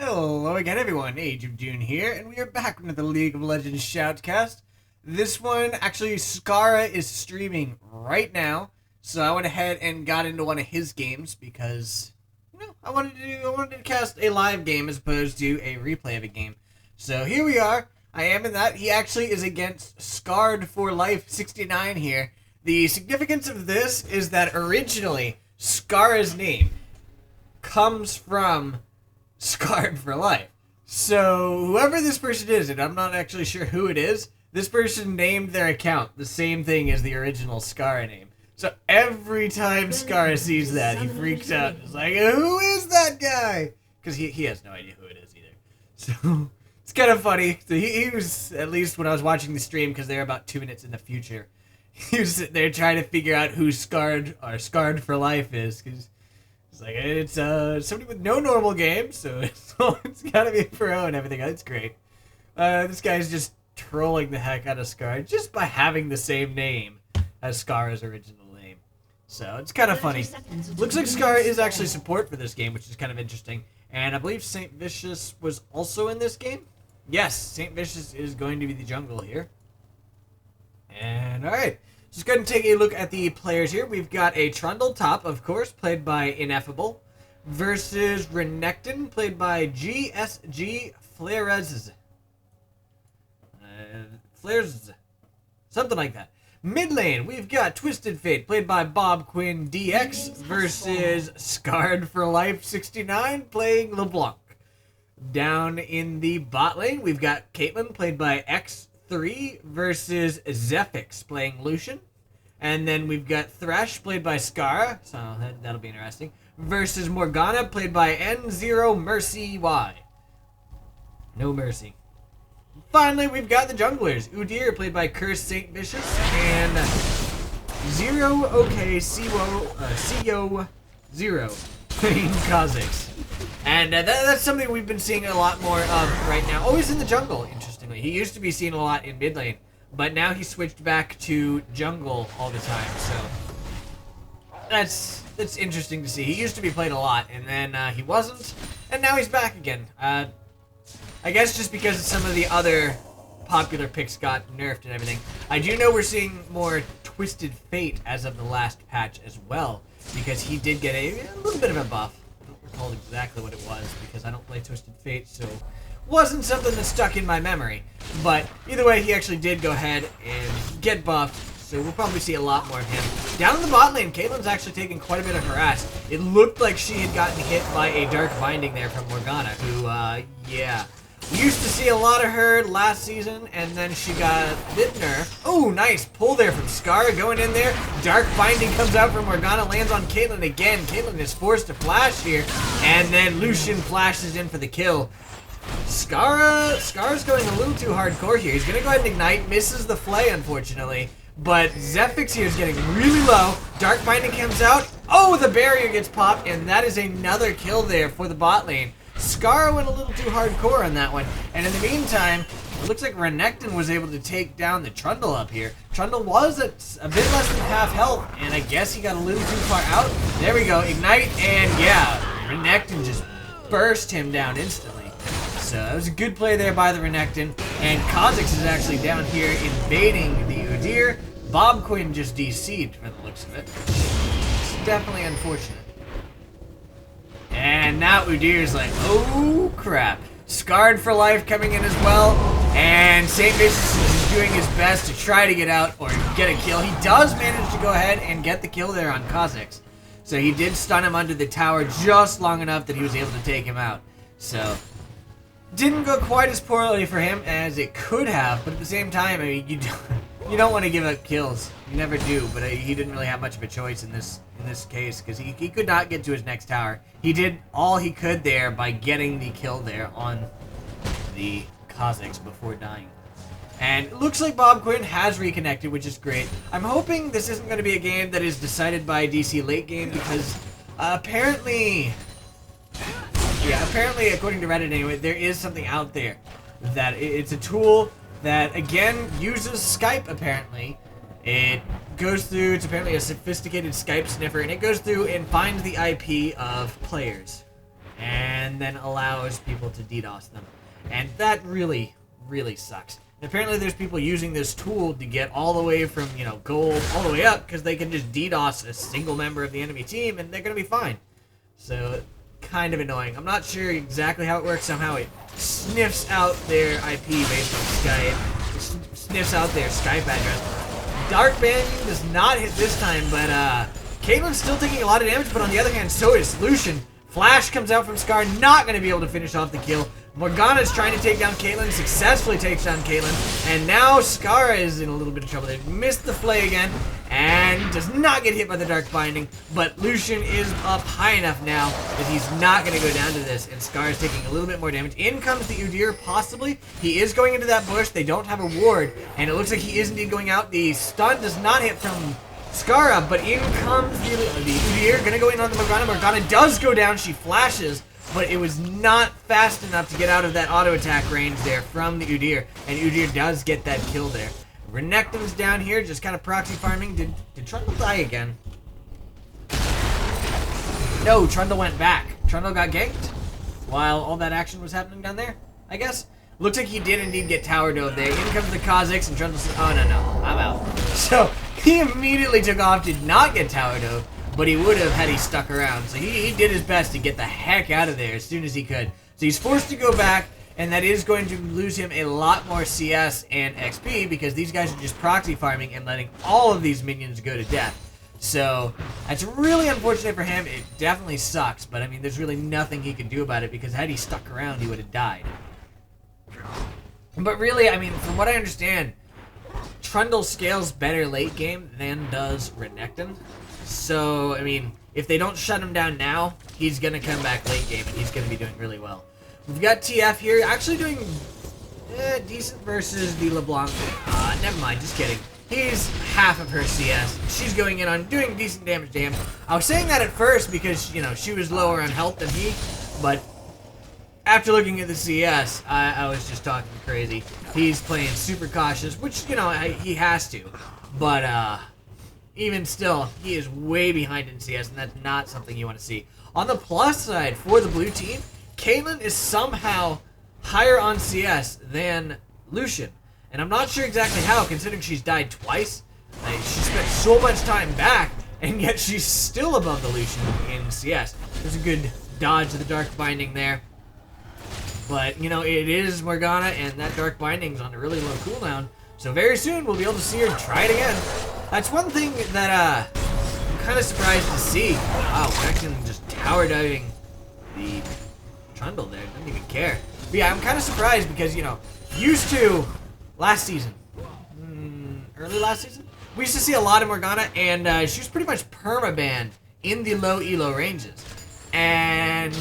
Hello again, everyone. Age of Dune here, and we are back with the League of Legends Shoutcast. This one, actually, Scarra is streaming right now, so I went ahead and got into one of his games because, I wanted to cast a live game as opposed to a replay of a game. So here we are. I am in that. He actually is against Scarred4lyfe 69 here. The significance of this is that originally Scarra's name comes from Scarred4lyfe. So whoever this person is, and I'm not actually sure who it is, this person named their account the same thing as the original Scarra name. So every time Scarra sees that, he freaks out. He's like, who is that guy? Because he has no idea who it is either. So it's kind of funny. So he was, at least when I was watching the stream, because they're about 2 minutes in the future, he was sitting there trying to figure out who Scarred4lyfe is, because it's like, it's somebody with no normal game, so it's gotta be a pro and everything. That's great. This guy's just trolling the heck out of Scarra just by having the same name as Scarra's original name. So it's kind of funny. Looks like Scarra is actually support for this game, which is kind of interesting. And I believe Stvicious was also in this game. Yes, Stvicious is going to be the jungle here. And alright. Just go ahead and take a look at the players here. We've got a Trundle top, of course, played by Ineffable, versus Renekton, played by GSG Flares. Flares. Something like that. Mid lane, we've got Twisted Fate, played by Bob Quinn DX, versus Scarred4lyfe 69, playing LeBlanc. Down in the bot lane, we've got Caitlyn, played by X3, versus Stvicious, playing Lucian. And then we've got Thresh, played by Scarra, so that'll be interesting, versus Morgana, played by N0 Mercy Y. No mercy. Finally, we've got the junglers. Udyr, played by Cursed Stvicious, and Zero OK CO Zero, playing Kha'Zix. And that's something we've been seeing a lot more of right now. Always in the jungle, interestingly. He used to be seen a lot in mid lane, but now he switched back to jungle all the time. So that's interesting to see. He used to be played a lot, and then he wasn't, and now he's back again. I guess just because some of the other popular picks got nerfed and everything. I do know we're seeing more Twisted Fate as of the last patch as well, because he did get a little bit of a buff. I don't recall exactly what it was because I don't play Twisted Fate, so wasn't something that stuck in my memory. But either way, he actually did go ahead and get buffed, so we'll probably see a lot more of him. Down in the bot lane, Caitlyn's actually taking quite a bit of harass. It looked like she had gotten hit by a Dark Binding there from Morgana, who, yeah. We used to see a lot of her last season, and then she got a bit nerfed. Oh, nice pull there from Scarra, going in there. Dark Binding comes out from Morgana, lands on Caitlyn again. Caitlyn is forced to flash here, and then Lucian flashes in for the kill. Scarra's going a little too hardcore here. He's going to go ahead and ignite, misses the flay, unfortunately. But Stvicious here is getting really low. Dark Binding comes out. Oh, the barrier gets popped, and that is another kill there for the bot lane. Scarra went a little too hardcore on that one. And in the meantime, it looks like Renekton was able to take down the Trundle up here. Trundle was at a bit less than half health, and I guess he got a little too far out. There we go, ignite, and yeah, Renekton just burst him down instantly. So it was a good play there by the Renekton, and Kha'Zix is actually down here invading the Udyr. Bob Quinn just DC'd for the looks of it. It's definitely unfortunate. And now Udyr's like, oh crap. Scarred4lyfe coming in as well, and Stvicious is doing his best to try to get out or get a kill. He does manage to go ahead and get the kill there on Kha'Zix. So he did stun him under the tower just long enough that he was able to take him out. So didn't go quite as poorly for him as it could have, but at the same time, I mean, you don't want to give up kills. You never do, but he didn't really have much of a choice in this case, because he could not get to his next tower. He did all he could there by getting the kill there on the Kha'Zix before dying. And it looks like Bob Quinn has reconnected, which is great. I'm hoping this isn't going to be a game that is decided by DC late game, because apparently, according to Reddit anyway, there is something out there that it's a tool that, again, uses Skype, apparently. It goes through, it's apparently a sophisticated Skype sniffer, and it goes through and finds the IP of players. and then allows people to DDoS them. And that really, really sucks. And apparently there's people using this tool to get all the way from, gold all the way up, because they can just DDoS a single member of the enemy team, and they're going to be fine. So, kind of annoying. I'm not sure exactly how it works. Somehow it sniffs out their IP based on Skype. It sniffs out their Skype address. Dark banding does not hit this time, but Caitlyn's still taking a lot of damage, but on the other hand, so is Lucian. Flash comes out from Scar, not going to be able to finish off the kill. Morgana's trying to take down Caitlyn, successfully takes down Caitlyn, and now Scarra is in a little bit of trouble. They missed the flay again, and does not get hit by the Dark Binding, but Lucian is up high enough now that he's not going to go down to this, and Scar is taking a little bit more damage. In comes the Udyr, possibly. He is going into that bush. They don't have a ward, and it looks like he is indeed going out. The stun does not hit from Scarra, but in comes the Udyr, going to go in on the Morgana. Morgana does go down. She flashes, but it was not fast enough to get out of that auto attack range there from the Udyr, and Udyr does get that kill there. Renekton's down here, just kind of proxy farming. Did Trundle die again? No, Trundle went back. Trundle got ganked while all that action was happening down there, I guess. Looks like he did indeed get tower dove there. In comes the Kha'Zix, and Trundle says, oh, no, I'm out. So he immediately took off, did not get tower dove, but he would have had he stuck around. So he did his best to get the heck out of there as soon as he could. So he's forced to go back, and that is going to lose him a lot more CS and XP, because these guys are just proxy farming and letting all of these minions go to death. So that's really unfortunate for him. It definitely sucks, but I mean, there's really nothing he could do about it, because had he stuck around, he would have died. But really, I mean, from what I understand, Trundle scales better late game than does Renekton. So, I mean, if they don't shut him down now, he's going to come back late game, and he's going to be doing really well. We've got TF here, actually doing decent versus the LeBlanc. Never mind, just kidding. He's half of her CS. She's going in on doing decent damage to him. I was saying that at first because, she was lower on health than he, but after looking at the CS, I was just talking crazy. He's playing super cautious, which, he has to. But, even still, he is way behind in CS, and that's not something you want to see. On the plus side, for the blue team, Caitlyn is somehow higher on CS than Lucian. And I'm not sure exactly how, considering she's died twice. She spent so much time back, and yet she's still above the Lucian in CS. There's a good dodge of the Dark Binding there. But, it is Morgana, and that Dark Binding's on a really low cooldown. So very soon, we'll be able to see her try it again. That's one thing that I'm kind of surprised to see. Wow, Renekton just tower diving the Trundle there. Didn't even care. But yeah, I'm kind of surprised because, used to last season, early last season, we used to see a lot of Morgana, and she was pretty much perma-banned in the low elo ranges. And,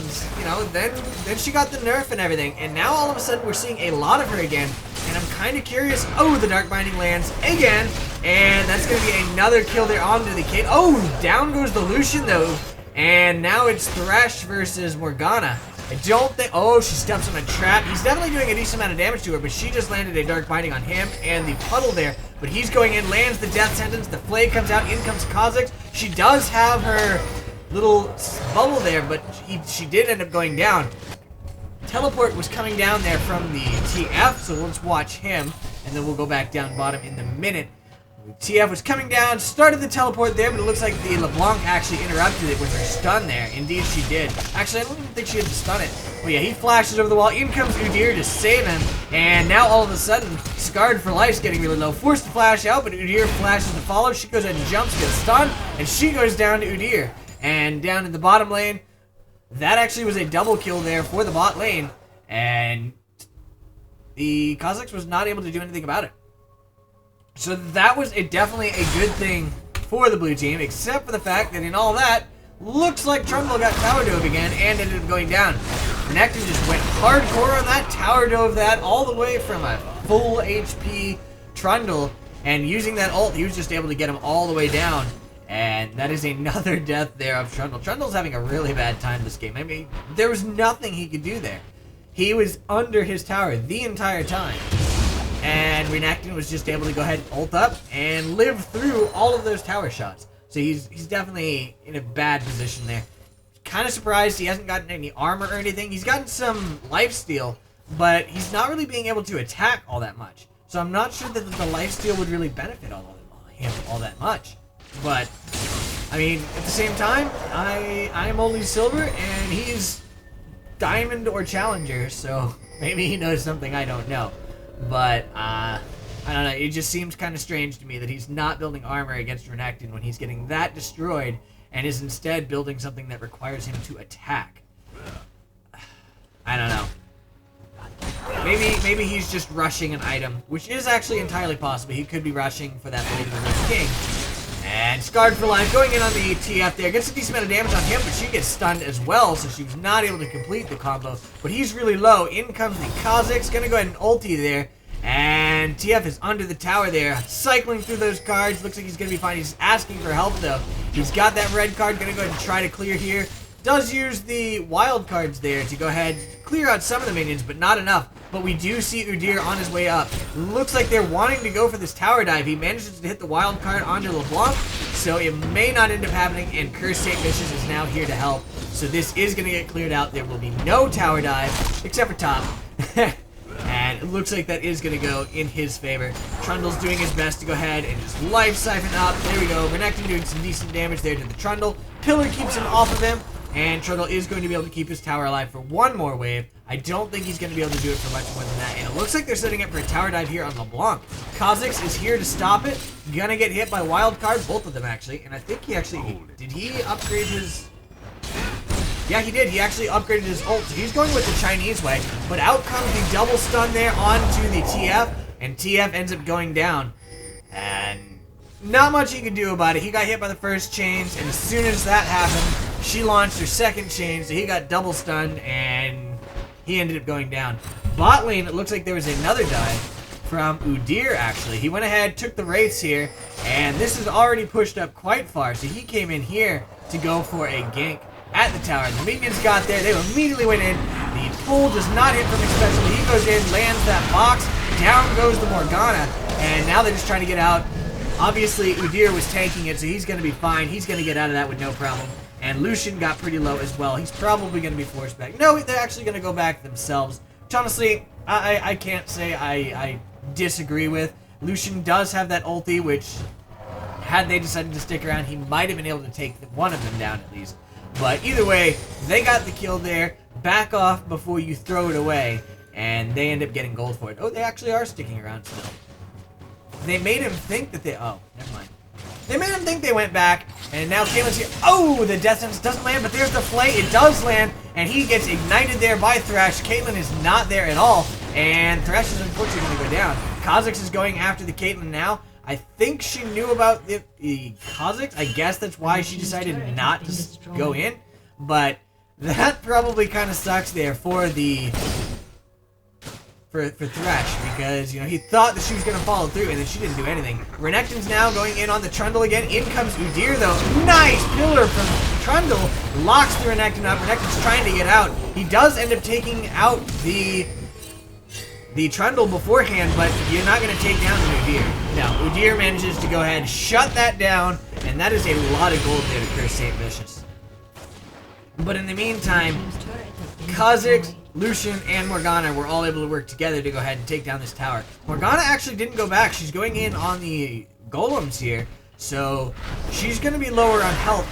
then she got the nerf and everything, and now all of a sudden we're seeing a lot of her again, and I'm kind of curious. Oh, the Dark Binding lands again, and that's going to be another kill there onto the Kate. Oh, down goes the Lucian, though, and now it's Thresh versus Morgana. I don't think... Oh, she steps on a trap. He's definitely doing a decent amount of damage to her, but she just landed a Dark Binding on him and the puddle there. But he's going in, lands the death sentence. The flay comes out. In comes Kha'Zix. She does have her little bubble there, but she did end up going down. Teleport was coming down there from the TF, so let's watch him, and then we'll go back down bottom in a minute. TF was coming down, started the teleport there, but it looks like the LeBlanc actually interrupted it with her stun there. Indeed, she did. Actually, I don't even think she had to stun it. But yeah, he flashes over the wall. In comes Udyr to save him. And now all of a sudden, Scarred4lyfe's getting really low. Forced to flash out, but Udyr flashes to follow. She goes ahead and jumps, gets stunned, and she goes down to Udyr. And down in the bottom lane, that actually was a double kill there for the bot lane. And the Kha'Zix was not able to do anything about it. So that was definitely a good thing for the blue team, except for the fact that in all that, looks like Trundle got tower dove again and ended up going down. Renekton just went hardcore on that, tower dove that all the way from a full HP Trundle, and using that ult, he was just able to get him all the way down. And that is another death there of Trundle. Trundle's having a really bad time this game. I mean, there was nothing he could do there. He was under his tower the entire time. And Renekton was just able to go ahead and ult up and live through all of those tower shots. So he's definitely in a bad position there. kind of surprised he hasn't gotten any armor or anything. He's gotten some lifesteal, but he's not really being able to attack all that much. So I'm not sure that the lifesteal would really benefit him all that much. But, I mean, at the same time, I am only silver, and he's diamond or challenger, so maybe he knows something I don't know. But, I don't know, it just seems kind of strange to me that he's not building armor against Renekton when he's getting that destroyed, and is instead building something that requires him to attack. I don't know. Maybe he's just rushing an item, which is actually entirely possible. He could be rushing for that Blade of the Red King. And Scarred4lyfe going in on the TF there. Gets a decent amount of damage on him, but she gets stunned as well, so she was not able to complete the combo. But he's really low. In comes the Kha'Zix. Gonna go ahead and ulti there. And TF is under the tower there, cycling through those cards. Looks like he's gonna be fine. He's asking for help, though. He's got that red card. Gonna go ahead and try to clear here. Does use the wild cards there to go ahead, clear out some of the minions, but not enough. But we do see Udyr on his way up. Looks like they're wanting to go for this tower dive. He manages to hit the wild card onto LeBlanc, so it may not end up happening, and Stvicious is now here to help. So this is going to get cleared out. There will be no tower dive, except for top. And it looks like that is going to go in his favor. Trundle's doing his best to go ahead and just life siphon up. There we go. Renekton doing some decent damage there to the Trundle. Pillar keeps him off of him. And Trundle is going to be able to keep his tower alive for one more wave. I don't think he's going to be able to do it for much more than that. And it looks like they're setting up for a tower dive here on LeBlanc. Kha'Zix is here to stop it. Gonna get hit by wild card, both of them actually. And I think he actually, did he upgrade his... Yeah, he did. He actually upgraded his ult. So he's going with the Chinese way. But out comes the double stun there onto the TF. And TF ends up going down. And not much he could do about it. He got hit by the first chains. And as soon as that happened, she launched her second chain, so he got double stunned, and he ended up going down. Bot lane, it looks like there was another dive from Udyr, actually. He went ahead, took the Wraiths here, and this is already pushed up quite far, so he came in here to go for a gank at the tower. The minions got there, they immediately went in. The pull does not hit from especially. He goes in, lands that box, down goes the Morgana, and now they're just trying to get out. Obviously, Udyr was tanking it, so he's going to be fine. He's going to get out of that with no problem. And Lucian got pretty low as well. He's probably going to be forced back. No, they're actually going to go back themselves. Which honestly, I can't say I disagree with. Lucian does have that ulti, which, had they decided to stick around, he might have been able to take one of them down at least. But either way, they got the kill there. Back off before you throw it away. And they end up getting gold for it. Oh, they actually are sticking around still. They made him think that they... Oh, never mind. They made him think they went back, and now Caitlyn's here. Oh, the Death Sentence doesn't land, but there's the Flay. It does land, and he gets ignited there by Thresh. Caitlyn is not there at all, and Thresh is unfortunately going to go down. Kha'Zix is going after the Caitlyn now. I think she knew about the Kha'Zix. I guess that's why she decided not to go in, but that probably kind of sucks there for the... For Thresh, because, you know, he thought that she was going to follow through, and then she didn't do anything. Renekton's now going in on the Trundle again. In comes Udyr, though. Nice pillar from Trundle. Locks the Renekton up. Renekton's trying to get out. He does end up taking out the Trundle beforehand, but you're not going to take down Udyr. No, Udyr manages to go ahead and shut that down, and that is a lot of gold there to curse Stvicious. But in the meantime, Kha'Zix, Lucian, and Morgana were all able to work together to go ahead and take down this tower. Morgana actually didn't go back. She's going in on the golems here, so she's going to be lower on health.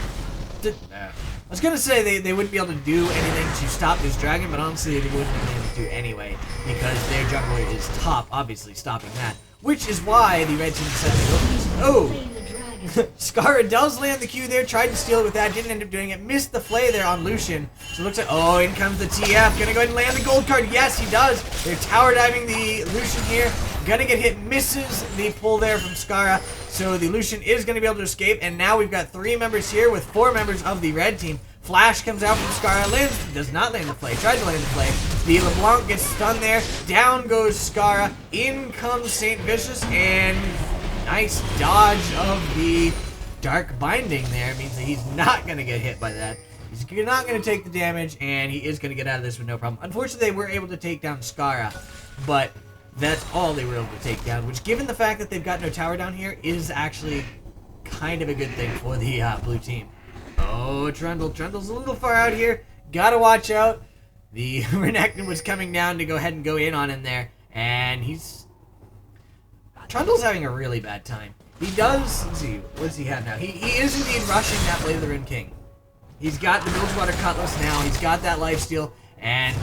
I was going to say they wouldn't be able to do anything to stop this dragon, but honestly they wouldn't be able to do anyway, because their jungler is top, obviously, stopping that. Which is why the red team decided to go for this. Oh! Scarra does land the Q there, tried to steal it with that, didn't end up doing it, missed the Flay there on Lucian. So it looks like, oh, in comes the TF, gonna go ahead and land the gold card. Yes, he does. They're tower diving the Lucian here, gonna get hit, misses the pull there from Scarra. So the Lucian is gonna be able to escape, and now we've got 3 members here with 4 members of the red team. Flash comes out from Scarra, lands, does not land the Flay, tried to land the Flay. The LeBlanc gets stunned there, down goes Scarra, in comes Stvicious, and... nice dodge of the Dark Binding there. It means that he's not going to get hit by that. He's not going to take the damage, and he is going to get out of this with no problem. Unfortunately, they were able to take down Scarra, but that's all they were able to take down, which, given the fact that they've got no tower down here, is actually kind of a good thing for the blue team. Oh, Trundle's a little far out here. Gotta watch out. The Renekton was coming down to go ahead and go in on him there. And Trundle's having a really bad time. He does... Let's see. What does he have now? He is indeed rushing that Blade of the Rune King. He's got the Bilgewater Cutlass now. He's got that lifesteal. And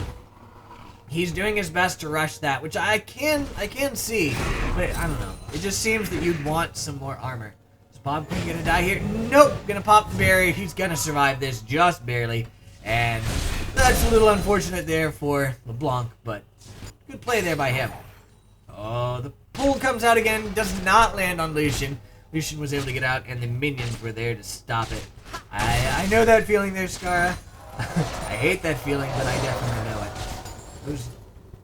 he's doing his best to rush that, which I can see. But I don't know. It just seems that you'd want some more armor. Is Bob Queen gonna die here? Nope. Gonna pop the barrier. He's gonna survive this just barely. And that's a little unfortunate there for LeBlanc, but good play there by him. Oh, the pull comes out again. Does not land on Lucian. Lucian was able to get out, and the minions were there to stop it. I know that feeling there, Scarra. I hate that feeling, but I definitely know it. Those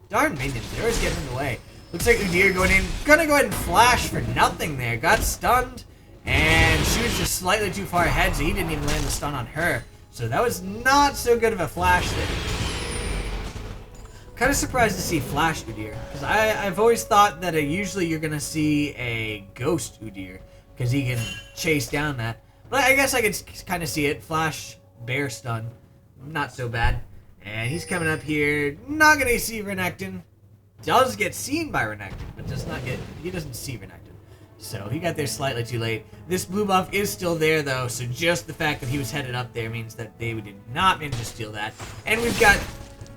darn minions, they're always getting in the way. Looks like Udyr going in. Gonna go ahead and flash for nothing there. Got stunned, and she was just slightly too far ahead, so he didn't even land the stun on her. So that was not so good of a flash there. Kind of surprised to see Flash Udyr, because I've always thought that usually you're going to see a Ghost Udyr, because he can chase down that. But I guess I could kind of see it. Flash, Bear Stun, not so bad. And he's coming up here, not going to see Renekton. Does get seen by Renekton, but he doesn't see Renekton. So he got there slightly too late. This blue buff is still there though, so just the fact that he was headed up there means that they did not manage to steal that. And we've got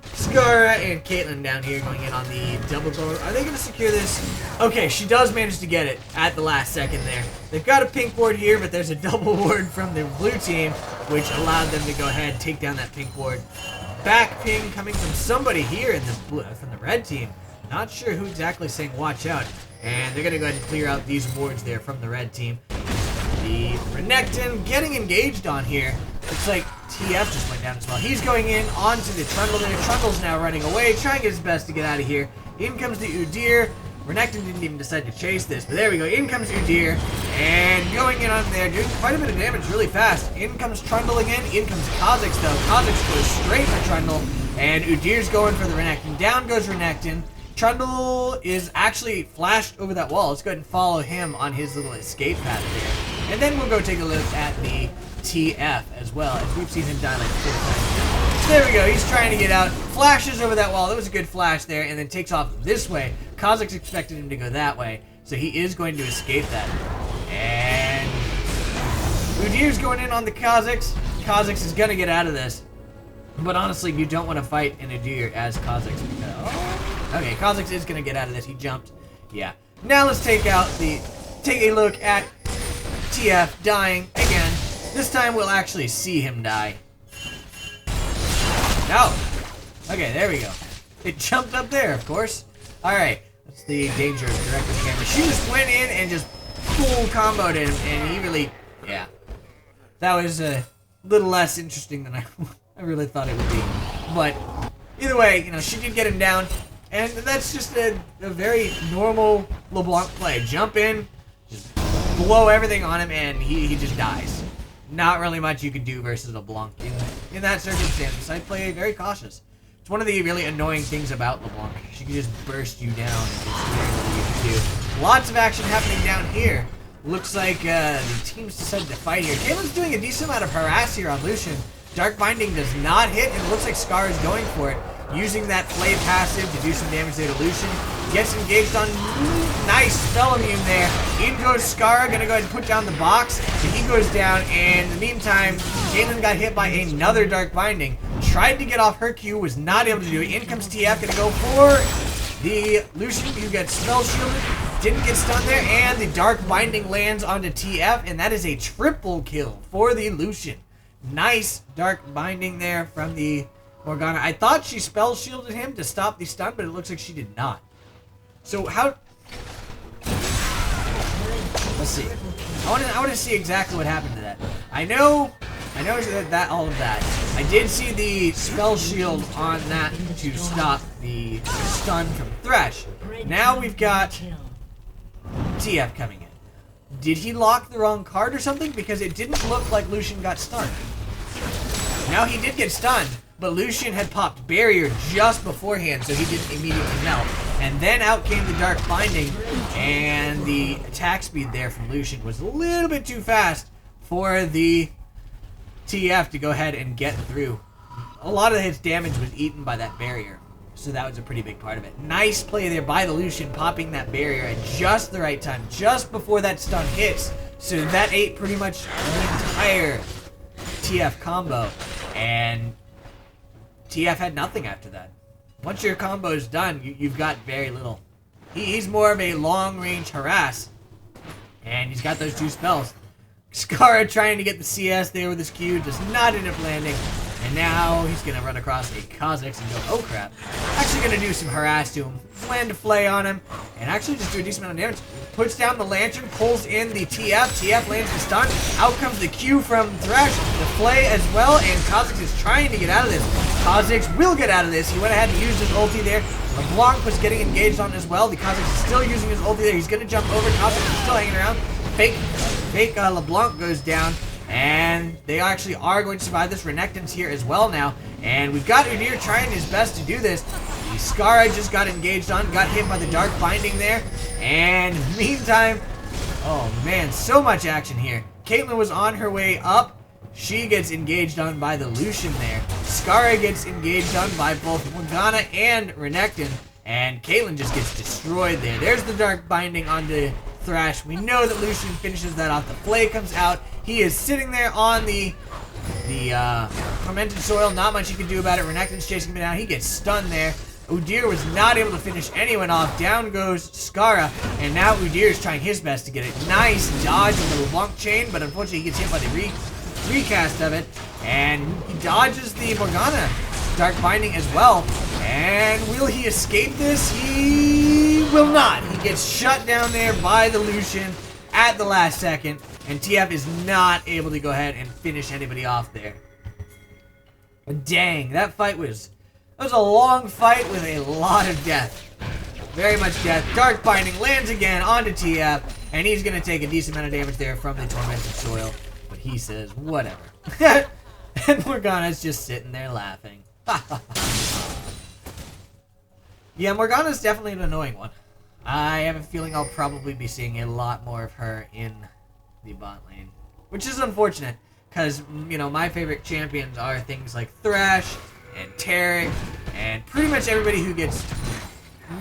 Scarra and Caitlyn down here going in on the double goal. Are they going to secure this? Okay, she does manage to get it at the last second there. They've got a pink ward here, but there's a double ward from the blue team, which allowed them to go ahead and take down that pink ward. Back ping coming from somebody here in from the red team. Not sure who exactly saying watch out. And they're going to go ahead and clear out these wards there from the red team. The Renekton getting engaged on here. Looks like TF just went down as well. He's going in onto the Trundle there. Trundle's now running away, trying his best to get out of here. In comes the Udyr. Renekton didn't even decide to chase this, but there we go. In comes Udyr. And going in on there, doing quite a bit of damage really fast. In comes Trundle again. In comes Kha'Zix though. Kha'Zix goes straight for Trundle. And Udyr's going for the Renekton. Down goes Renekton. Trundle is actually flashed over that wall. Let's go ahead and follow him on his little escape path there. And then we'll go take a look at the TF as well, as we've seen him die like 4 times. There we go. He's trying to get out. Flashes over that wall. That was a good flash there. And then takes off this way. Kha'Zix expected him to go that way. So he is going to escape that. And Udyr's going in on the Kha'Zix. Kha'Zix is going to get out of this. But honestly, you don't want to fight an Udyr as Kha'Zix because... Okay, Kha'Zix is going to get out of this. He jumped. Yeah. Now let's take a look at TF dying again. This time we'll actually see him die. No. Okay, there we go. It jumped up there, of course. Alright. That's the danger of directing the camera. She just went in and just full comboed him, and he really... Yeah. That was a little less interesting than I really thought it would be. But either way, you know, she did get him down. And that's just a very normal LeBlanc play. Jump in, just blow everything on him, and he just dies. Not really much you could do versus LeBlanc in that circumstance. I play very cautious. It's one of the really annoying things about LeBlanc. She can just burst you down and just very little you can do. Lots of action happening down here. Looks like the teams decided to fight here. Caitlyn's doing a decent amount of harass here on Lucian. Dark Binding does not hit, and it looks like Scar is going for it. Using that Flame passive to do some damage there to Lucian. Gets engaged on... Nice spell immune there. In goes Scar, gonna go ahead and put down the box. And he goes down, and in the meantime, Caitlyn got hit by another Dark Binding. Tried to get off her Q, was not able to do it. In comes TF, gonna go for the Lucian, who gets spell shielded. Didn't get stunned there, and the Dark Binding lands onto TF, and that is a triple kill for the Lucian. Nice Dark Binding there from the Morgana. I thought she spell shielded him to stop the stun, but it looks like she did not. So how... Let's see. I want to see exactly what happened to that. I know that all of that. I did see the spell shield on that to stop the stun from Thresh. Now we've got TF coming in. Did he lock the wrong card or something? Because it didn't look like Lucian got stunned. Now he did get stunned, but Lucian had popped barrier just beforehand, so he didn't immediately melt. And then out came the Dark Binding, and the attack speed there from Lucian was a little bit too fast for the TF to go ahead and get through. A lot of his damage was eaten by that barrier, so that was a pretty big part of it. Nice play there by the Lucian, popping that barrier at just the right time, just before that stun hits. So that ate pretty much the entire TF combo, and TF had nothing after that. Once your combo is done, you've got very little. He's more of a long-range harass, and he's got those 2 spells. Scarra trying to get the CS there with his Q, does not end up landing. And now he's going to run across a Kha'Zix and go, oh crap. Actually going to do some harass to him. Land a flay on him. And actually just do a decent amount of damage. Puts down the lantern, pulls in the TF. TF lands the stun. Out comes the Q from Thresh. The flay as well. And Kha'Zix is trying to get out of this. Kha'Zix will get out of this. He went ahead and used his ulti there. LeBlanc was getting engaged on as well. The Kha'Zix is still using his ulti there. He's going to jump over. Kha'Zix is still hanging around. Fake LeBlanc goes down. And they actually are going to survive this. Renekton's here as well now. And we've got Udyr trying his best to do this. The Scarra just got engaged on, got hit by the Dark Binding there. And meantime, oh man, so much action here. Caitlyn was on her way up. She gets engaged on by the Lucian there. Scarra gets engaged on by both Morgana and Renekton. And Caitlyn just gets destroyed there. There's the Dark Binding onto Thresh. We know that Lucian finishes that off. The flay comes out. He is sitting there on the fermented soil. Not much he can do about it. Renekton's chasing him down. He gets stunned there. Udyr was not able to finish anyone off. Down goes Scarra. And now Udyr is trying his best to get it. Nice dodge with the LeBlanc chain, but unfortunately he gets hit by the recast of it. And he dodges the Morgana Dark Binding as well. And will he escape this? He will not. He gets shut down there by the Lucian at the last second. And TF is not able to go ahead and finish anybody off there. Dang, that was a long fight with a lot of death. Very much death. Dark Binding lands again onto TF. And he's going to take a decent amount of damage there from the Tormented Soil. But he says, whatever. And Morgana's just sitting there laughing. Yeah, Morgana's definitely an annoying one. I have a feeling I'll probably be seeing a lot more of her in the bot lane. Which is unfortunate, because, you know, my favorite champions are things like Thresh and Taric, and pretty much everybody who gets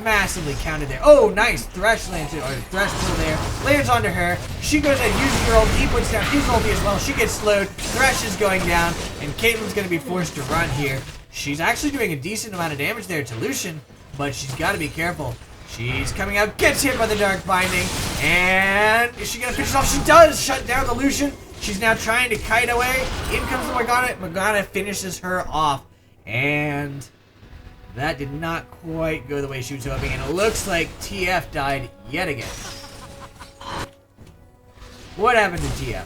massively counted there. Oh, nice! Thresh lands, or Thresh pull there, lands onto her. She goes and uses her ulti. He puts down his ulti as well. She gets slowed. Thresh is going down, and Caitlyn's going to be forced to run here. She's actually doing a decent amount of damage there to Lucian, but she's got to be careful. She's coming out, gets hit by the Dark Binding, and is she going to finish off? She does! Shut down the Lucian. She's now trying to kite away. In comes the Morgana. Morgana finishes her off, and that did not quite go the way she was hoping, and it looks like TF died yet again. What happened to TF?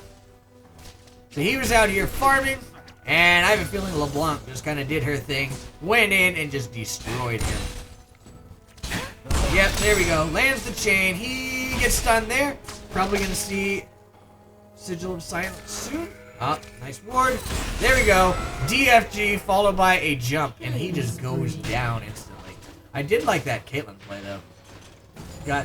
So he was out here farming, and I have a feeling LeBlanc just kind of did her thing, went in, and just destroyed him. Yep, there we go. Lands the chain. He gets stunned there. Probably going to see Sigil of Silence soon. Oh, nice ward. There we go. DFG followed by a jump, and he just goes down instantly. I did like that Caitlyn play, though.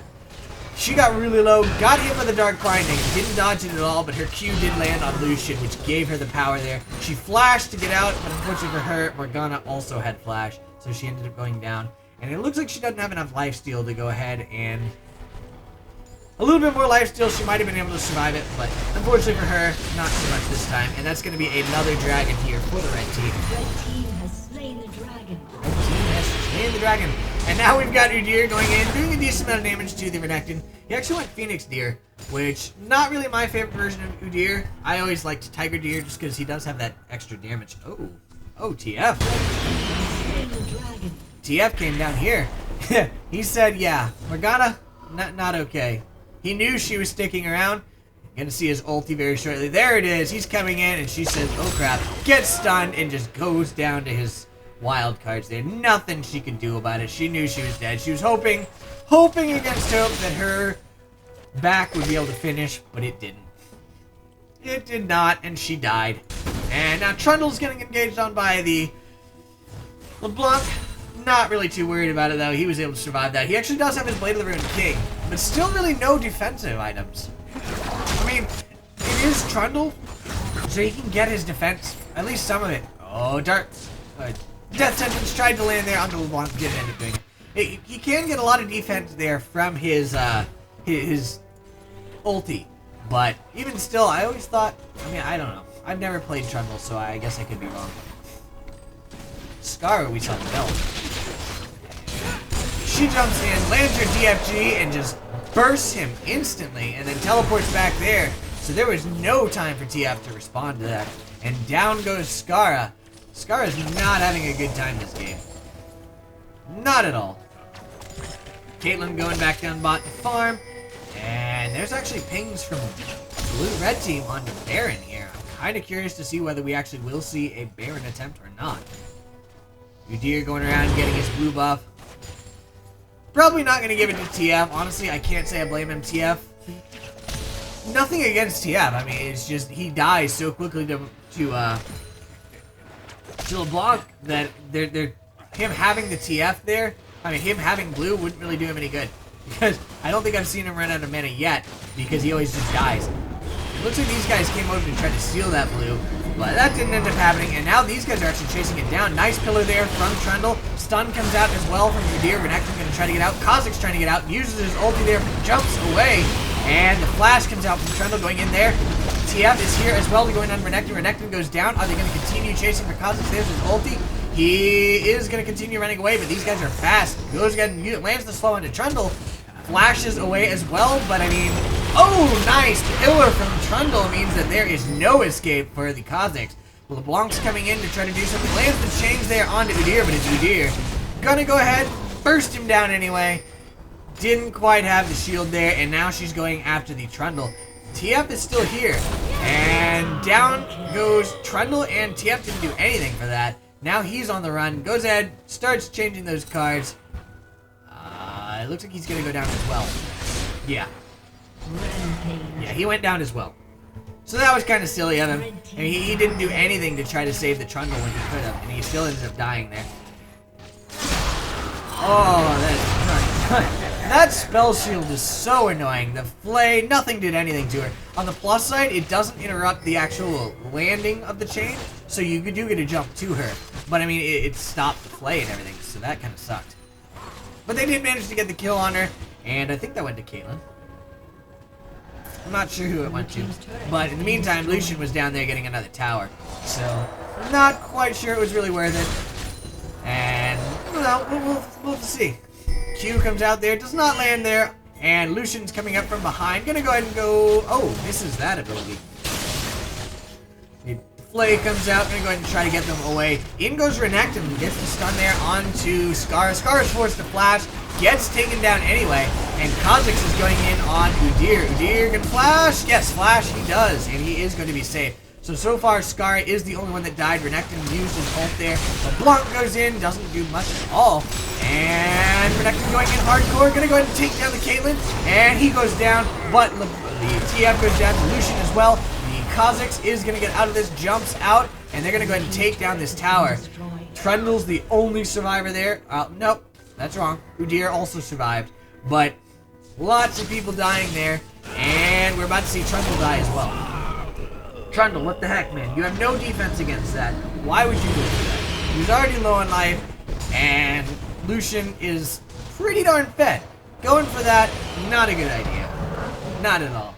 She got really low, got hit by the Dark Binding, didn't dodge it at all, but her Q did land on Lucian, which gave her the power there. She flashed to get out, but unfortunately for her, Morgana also had flash, so she ended up going down. And it looks like she doesn't have enough lifesteal to go ahead and... A little bit more lifesteal, she might have been able to survive it, but unfortunately for her, not so much this time. And that's going to be another dragon here for the red team. Red team has slain the dragon. Red team has slain the dragon. And now we've got Udyr going in, doing a decent amount of damage to the Renekton. He actually went Phoenix Deer, which, not really my favorite version of Udyr. I always liked Tiger Deer just because he does have that extra damage. Oh, TF. TF came down here. He said, yeah, Morgana, not okay. He knew she was sticking around. Gonna see his ulti very shortly. There it is. He's coming in, and she says, oh crap, gets stunned, and just goes down to his wild cards there. Nothing she could do about it. She knew she was dead. She was hoping against hope that her back would be able to finish, but it didn't. It did not, and she died. And now Trundle's getting engaged on by the LeBlanc. Not really too worried about it, though. He was able to survive that. He actually does have his Blade of the Ruined King, but still really no defensive items. I mean, it is Trundle, so he can get his defense, at least some of it. Oh, Death Sentence tried to land there onto LeBlanc, didn't end up doing it. He can get a lot of defense there from his ulti, but even still, I always thought, I mean, I don't know. I've never played Trundle, so I guess I could be wrong. Scarra, we saw the belt. She jumps in, lands her DFG, and just bursts him instantly, and then teleports back there. So there was no time for TF to respond to that. And down goes Scarra. Scarra's not having a good time this game. Not at all. Caitlyn going back down bot to farm. And there's actually pings from blue-red team onto Baron here. I'm kind of curious to see whether we actually will see a Baron attempt or not. Udyr going around getting his blue buff. Probably not going to give it to TF. Honestly, I can't say I blame him, TF. Nothing against TF. I mean, it's just he dies so quickly to LeBlanc that him having the TF there, I mean, him having blue wouldn't really do him any good. Because I don't think I've seen him run out of mana yet, because he always just dies. It looks like these guys came over to try to steal that blue, but that didn't end up happening, and now these guys are actually chasing it down. Nice pillar there from Trundle. Stun comes out as well from Udyr. Renekton's going to try to get out. Kha'Zix trying to get out, uses his ulti there, jumps away, and the flash comes out from Trundle going in there. TF is here as well to go in on Renekton. Renekton goes down. Are they going to continue chasing for Kha'Zix? There's his ulti. He is going to continue running away, but these guys are fast. Goes again, lands the slow into Trundle. Flashes away as well, but I mean, oh, nice pillar from Trundle means that there is no escape for the Kha'Zix. LeBlanc's coming in to try to do something. Lands the chains there onto Udyr, but it's Udyr. Gonna go ahead, burst him down anyway. Didn't quite have the shield there, and now she's going after the Trundle. TF is still here, and down goes Trundle, and TF didn't do anything for that. Now he's on the run, goes ahead, starts changing those cards. It looks like he's going to go down as well. Yeah. Yeah, he went down as well. So that was kind of silly of him. I mean, he didn't do anything to try to save the Trundle when he could have, and he still ended up dying there. Oh, that spell shield is so annoying. The flay, nothing did anything to her. On the plus side, it doesn't interrupt the actual landing of the chain, so you do get a jump to her. But I mean, it stopped the flay and everything, so that kind of sucked. But they did manage to get the kill on her, and I think that went to Caitlyn. I'm not sure who it went to, but in the meantime, Lucian was down there getting another tower. So, not quite sure it was really worth it. And, well, we'll see. Q comes out there, does not land there, and Lucian's coming up from behind. Gonna go ahead and go, oh, misses that ability. Flay comes out, gonna go ahead and try to get them away. In goes Renekton, gets the stun there onto Scarra. Scarra's forced to flash, gets taken down anyway, and Kha'Zix is going in on Udyr. Udyr can flash? Yes, flash he does, and he is going to be safe. So far, Scarra is the only one that died. Renekton used his ult there. LeBlanc goes in, doesn't do much at all. And Renekton going in hardcore, gonna go ahead and take down the Caitlyn, and he goes down, but the TF goes down to Lucian as well. Kha'Zix is going to get out of this, jumps out, and they're going to go ahead and take down this tower. Trundle's the only survivor there. Nope, that's wrong. Udyr also survived, but lots of people dying there, and we're about to see Trundle die as well. Trundle, what the heck, man? You have no defense against that. Why would you do that? He's already low on life, and Lucian is pretty darn fed. Going for that, not a good idea. Not at all.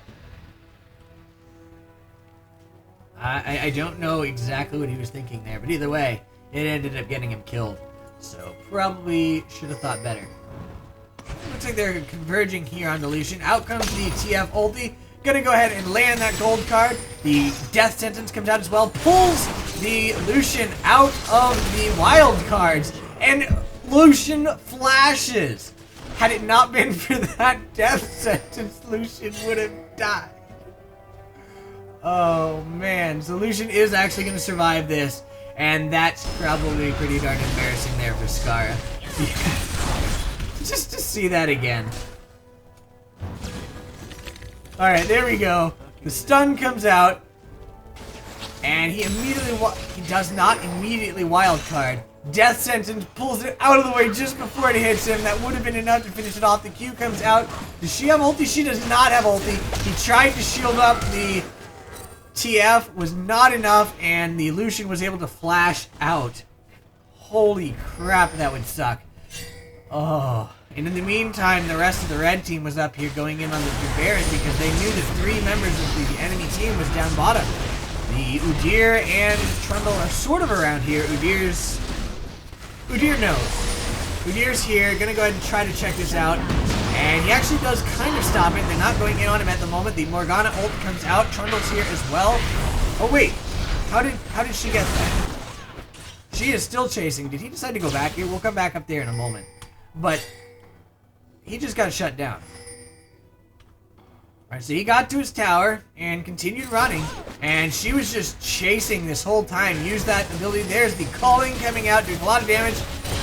I don't know exactly what he was thinking there, but either way, it ended up getting him killed. So, probably should have thought better. Looks like they're converging here on the Lucian. Out comes the TF ulti. Gonna go ahead and land that gold card. The death sentence comes out as well. Pulls the Lucian out of the wild cards. And Lucian flashes. Had it not been for that death sentence, Lucian would have died. Oh man, so Lucian is actually going to survive this, and that's probably pretty darn embarrassing there for Scarra. Just to see that again. Alright, there we go. The stun comes out, and he does not immediately wildcard. Death Sentence pulls it out of the way just before it hits him. That would have been enough to finish it off. The Q comes out. Does she have ulti? She does not have ulti. He tried to shield up the TF was not enough, and the Lucian was able to flash out. Holy crap, that would suck. Oh. And in the meantime, the rest of the red team was up here going in on the Baron because they knew that 3 members of the enemy team was down bottom. The Udyr and Trundle are sort of around here. Udyr knows. Udyr's here, gonna go ahead and try to check this out. And he actually does kind of stop it. They're not going in on him at the moment. The Morgana ult comes out. Trundle's here as well. Oh wait, how did she get that? She is still chasing. Did he decide to go back here? We'll come back up there in a moment. But he just got shut down. Alright, so he got to his tower and continued running. And she was just chasing this whole time. Used that ability. There's the calling coming out, doing a lot of damage.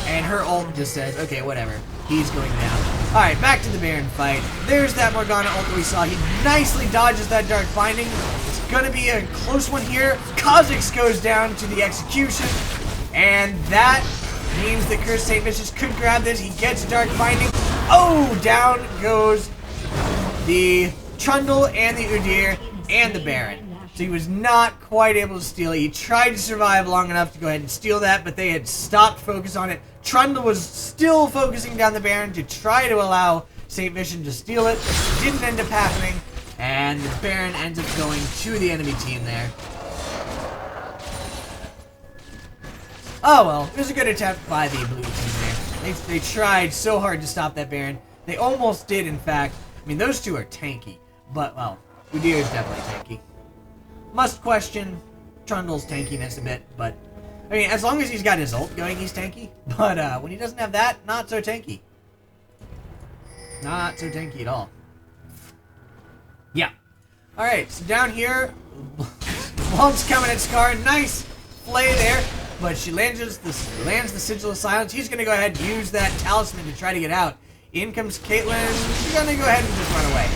And her ult just says, okay, whatever. He's going down. Alright, back to the Baron fight. There's that Morgana ult that we saw. He nicely dodges that Dark Binding. It's gonna be a close one here. Kha'Zix goes down to the execution. And that means that Cursed Stvicious could grab this. He gets Dark Binding. Oh, down goes the Trundle and the Udyr and the Baron. So he was not quite able to steal it. He tried to survive long enough to go ahead and steal that, but they had stopped focus on it. Trundle was still focusing down the Baron to try to allow Stvicious to steal it. Didn't end up happening, and the Baron ends up going to the enemy team there. Oh well, it was a good attempt by the blue team there. They tried so hard to stop that Baron. They almost did, in fact. I mean, those two are tanky, but, well, Udyr is definitely tanky. Must question Trundle's tankiness a bit, but, I mean, as long as he's got his ult going, he's tanky. But, when he doesn't have that, not so tanky. Not so tanky at all. Yeah. Alright, so down here, Lump's coming at Scarra. Nice play there. But she lands the Sigil of Silence. He's going to go ahead and use that talisman to try to get out. In comes Caitlyn. She's going to go ahead and just run away.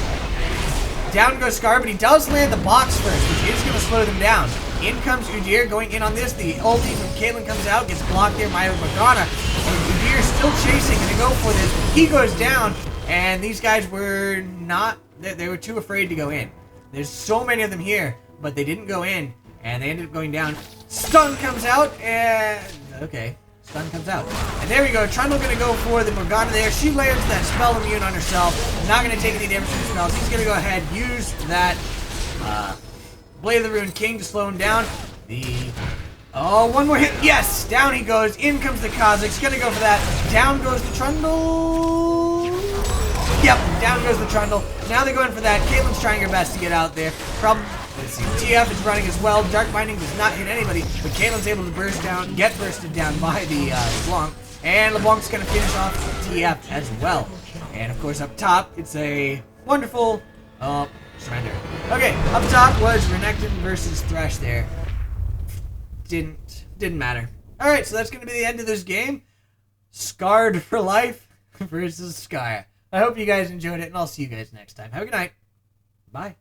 Down goes Scarra, but he does land the box first, which is going to slow them down. In comes Udyr going in on this. The ulti from Caitlyn comes out, gets blocked there by Morgana. And Udyr still chasing, going to go for this. He goes down, and these guys were not... They were too afraid to go in. There's so many of them here, but they didn't go in, and they ended up going down. Stun comes out, and... Okay, stun comes out. And there we go, Trundle gonna go for the Morgana there. She lands that spell immune on herself. Not gonna take any damage from the spells. He's gonna go ahead, use that Blade of the Ruined King to slow him down. Oh, one more hit. Yes! Down he goes. In comes the Kha'Zix. Gonna go for that. Down goes the Trundle. Yep, down goes the Trundle. Now they're going for that. Caitlyn's trying her best to get out there. Let's see, TF is running as well. Dark Binding does not hit anybody, but Caitlyn's able to get bursted down by the LeBlanc. And LeBlanc's going to finish off TF as well. And of course up top, it's a wonderful surrender. Okay, up top was Renekton versus Thresh there. Didn't matter. Alright, so that's going to be the end of this game. Scarred4lyfe versus Scarra. I hope you guys enjoyed it, and I'll see you guys next time. Have a good night. Bye.